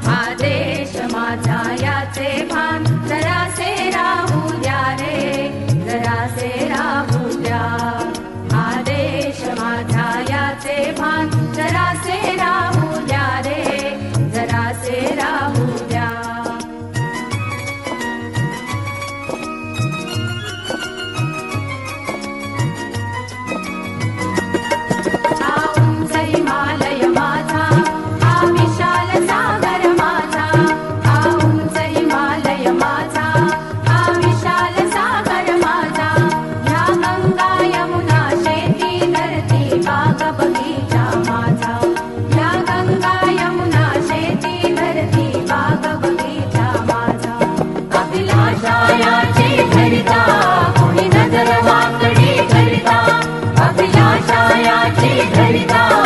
हा देश माझा याचे भान जरासे राहू द्या रे, जरासे राहू द्या। हा देश माझा याचे भान जरासे राहू द्या रे, जरासे राहू द्या। कोणी नजर वाकडी करिता, अभिलाषायाची धरिता।